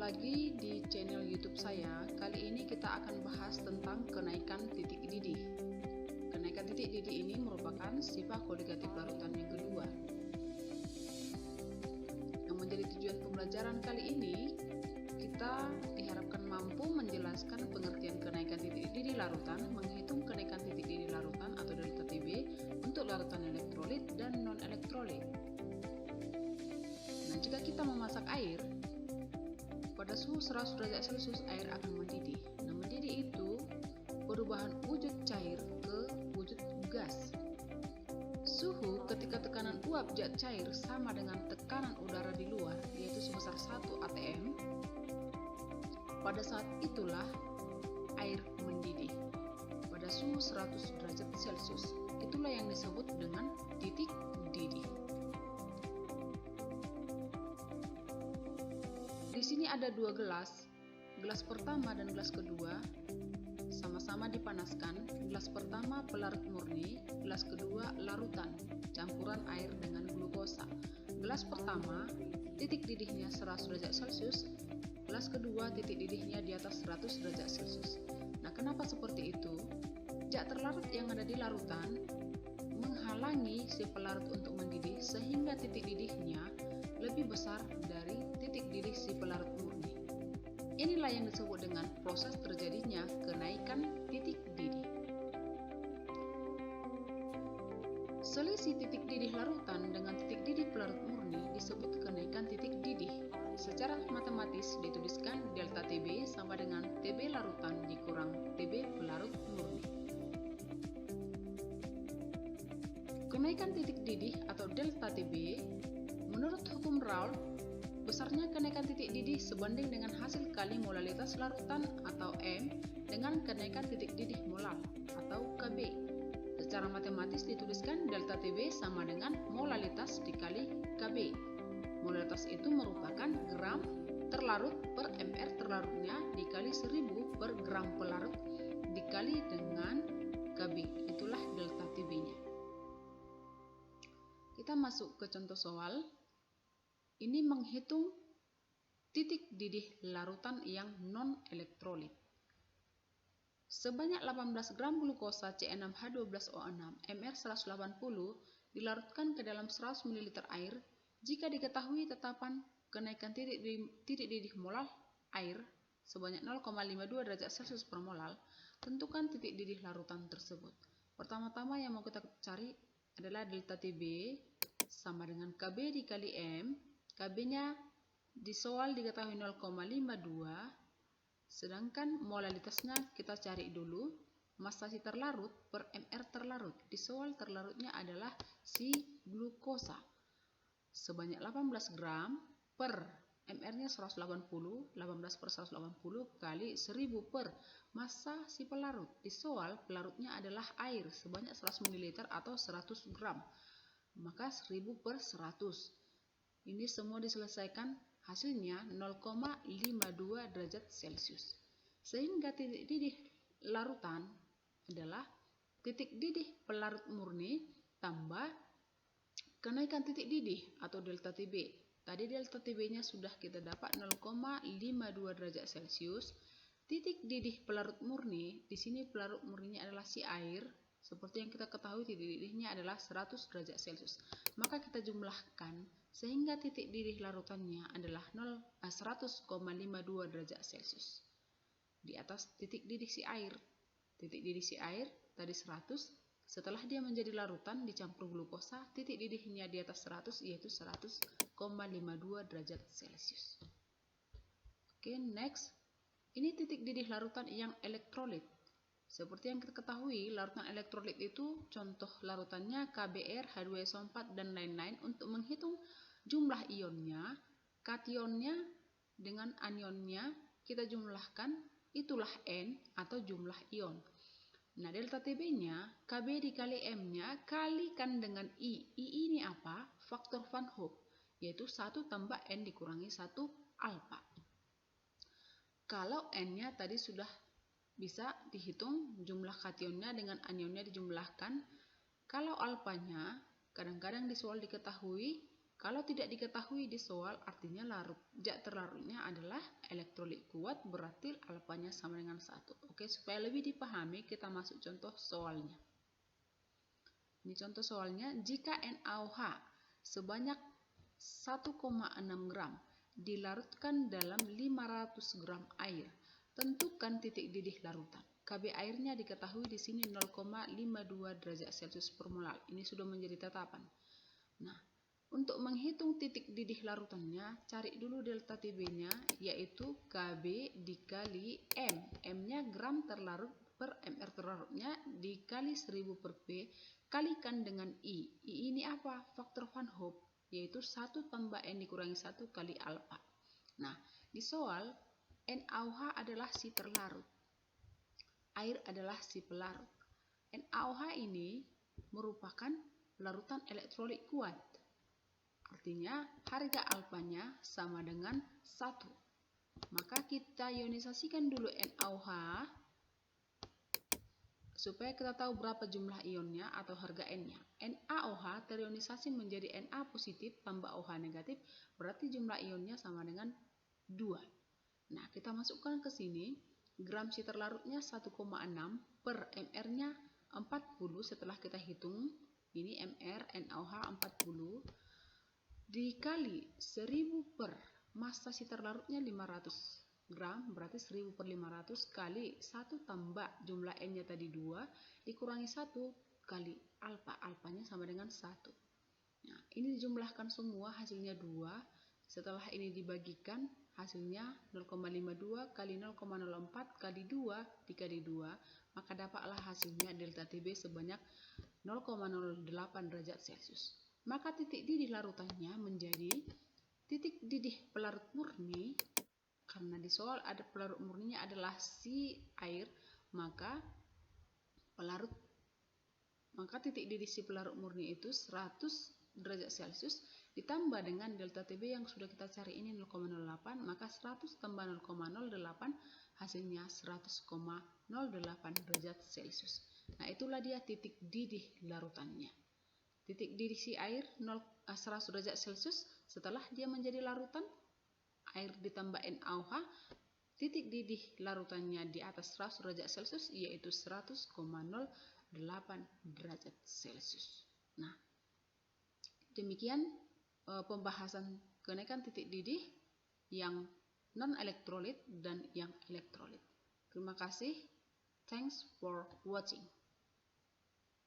lagi di channel YouTube saya. Kali ini kita akan bahas tentang kenaikan titik didih. Kenaikan titik didih ini merupakan sifat koligatif larutan yang kedua. Yang menjadi tujuan pembelajaran kali ini, kita diharapkan mampu menjelaskan pengertian kenaikan titik didih larutan, menghitung kenaikan titik didih larutan atau delta Tb untuk larutan elektrolit dan non-elektrolit. Nah, jika kita memasak air, pada suhu 100 derajat Celcius air akan mendidih. Nah, mendidih itu perubahan wujud cair ke wujud gas. Suhu ketika tekanan uap zat cair sama dengan tekanan udara di luar, yaitu sebesar 1 atm. Pada saat itulah air mendidih pada suhu 100 derajat Celcius. Itulah yang disebut dengan titik didih. Di sini ada dua gelas. Gelas pertama dan gelas kedua sama-sama dipanaskan. Gelas pertama pelarut murni, gelas kedua larutan, campuran air dengan glukosa. Gelas pertama titik didihnya 100 derajat Celcius, gelas kedua titik didihnya di atas 100 derajat Celcius. Nah, kenapa seperti itu? Zat terlarut yang ada di larutan menghalangi si pelarut untuk mendidih sehingga titik didihnya lebih besar dari titik didih si pelarut murni. Inilah yang disebut dengan proses terjadinya kenaikan titik didih. Selisih titik didih larutan dengan titik didih pelarut murni disebut kenaikan titik didih. Secara matematis dituliskan delta Tb sama dengan Tb larutan dikurang Tb pelarut murni. Kenaikan titik didih atau delta Tb menurut hukum Raoult, besarnya kenaikan titik didih sebanding dengan hasil kali molalitas larutan atau M dengan kenaikan titik didih molal atau Kb. Secara matematis dituliskan delta Tb sama dengan molalitas dikali Kb. Molalitas itu merupakan gram terlarut per mr terlarutnya dikali 1000 per gram pelarut dikali dengan Kb. Itulah delta Tb-nya. Kita masuk ke contoh soal. Ini menghitung titik didih larutan yang non-elektrolit. Sebanyak 18 gram glukosa C6H12O6 Mr180 dilarutkan ke dalam 100 ml air. Jika diketahui tetapan kenaikan titik didih molal air sebanyak 0,52 derajat Celcius per molal, tentukan titik didih larutan tersebut. Pertama-tama yang mau kita cari adalah delta Tb sama dengan Kb dikali M. Kb-nya di soal diketahui 0,52, sedangkan molalitasnya kita cari dulu. Massa si terlarut per mr terlarut. Di soal terlarutnya adalah si glukosa. Sebanyak 18 gram per mr-nya 180, 18 per 180 kali 1000 per massa si pelarut. Di soal pelarutnya adalah air sebanyak 100 ml atau 100 gram. Maka 1000 per 100. Ini semua diselesaikan, hasilnya 0,52 derajat Celcius. Sehingga titik didih larutan adalah titik didih pelarut murni tambah kenaikan titik didih atau delta Tb. Tadi delta Tb-nya sudah kita dapat 0,52 derajat Celcius. Titik didih pelarut murni, di sini pelarut murninya adalah si air. Seperti yang kita ketahui titik didihnya adalah 100 derajat Celcius. Maka kita jumlahkan sehingga titik didih larutannya adalah 100,52 derajat Celcius. Di atas titik didih si air. Titik didih si air tadi 100. Setelah dia menjadi larutan dicampur glukosa, titik didihnya di atas 100 yaitu 100,52 derajat Celcius. Oke, next. Ini titik didih larutan yang elektrolit. Seperti yang kita ketahui, larutan elektrolit itu contoh larutannya KBr, H2SO4, dan lain-lain. Untuk menghitung jumlah ionnya, kationnya dengan anionnya kita jumlahkan, itulah N atau jumlah ion. Nah, delta Tb-nya, Kb dikali M-nya, kalikan dengan I. I ini apa? Faktor Van Hoff, yaitu 1 tambah N dikurangi 1 alfa. Kalau N-nya tadi sudah bisa dihitung jumlah kationnya dengan anionnya dijumlahkan. Kalau alfanya, kadang-kadang di soal diketahui Kalau tidak diketahui di soal, artinya zat terlarutnya adalah elektrolit kuat, berarti alfanya sama dengan 1. Oke, supaya lebih dipahami, kita masuk contoh soalnya. Ini contoh soalnya, jika NaOH sebanyak 1,6 gram dilarutkan dalam 500 gram air, tentukan titik didih larutan. Kb airnya diketahui di sini 0,52 derajat Celcius per molar. Ini sudah menjadi tetapan. Nah, untuk menghitung titik didih larutannya, cari dulu delta TB-nya, yaitu Kb dikali M. M-nya gram terlarut per mr terlarutnya dikali 1000 per P, kalikan dengan I. I ini apa? Faktor Van Hoff, yaitu 1 tambah N dikurangi 1 kali alfa. Nah, di soal, NaOH adalah si terlarut. Air adalah si pelarut. NaOH ini merupakan larutan elektrolit kuat. Artinya harga alfanya sama dengan 1. Maka kita ionisasikan dulu NaOH supaya kita tahu berapa jumlah ionnya atau harga N-nya. NaOH terionisasi menjadi Na positif tambah OH negatif, berarti jumlah ionnya sama dengan 2. Nah, kita masukkan ke sini, gram si terlarutnya 1,6 per mr-nya 40 setelah kita hitung, ini mr NaOH 40 dikali 1000 per massa si terlarutnya 500 gram, berarti 1000 per 500 kali 1 tambah jumlah N-nya tadi 2 dikurangi 1 kali alfa, alfanya sama dengan 1. Nah, ini dijumlahkan semua, hasilnya 2. Setelah ini dibagikan, hasilnya 0,52 kali 0,04 kali 2 dikali 2, maka dapatlah hasilnya delta TB sebanyak 0,08 derajat Celcius. Maka titik didih larutannya menjadi titik didih pelarut murni, karena di soal ada pelarut murninya adalah si air, maka titik didih si pelarut murni itu 100 derajat Celcius ditambah dengan delta TB yang sudah kita cari ini 0,08, maka 100 tambah 0,08 hasilnya 100,08 derajat Celcius. Nah, itulah dia titik didih larutannya. Titik didih si air 100 derajat Celcius, setelah dia menjadi larutan, air ditambah NaOH, titik didih larutannya di atas 100 derajat Celcius, yaitu 100,08 derajat Celcius. Nah, demikian pembahasan kenaikan titik didih yang non-elektrolit dan yang elektrolit. Terima kasih. Thanks for watching.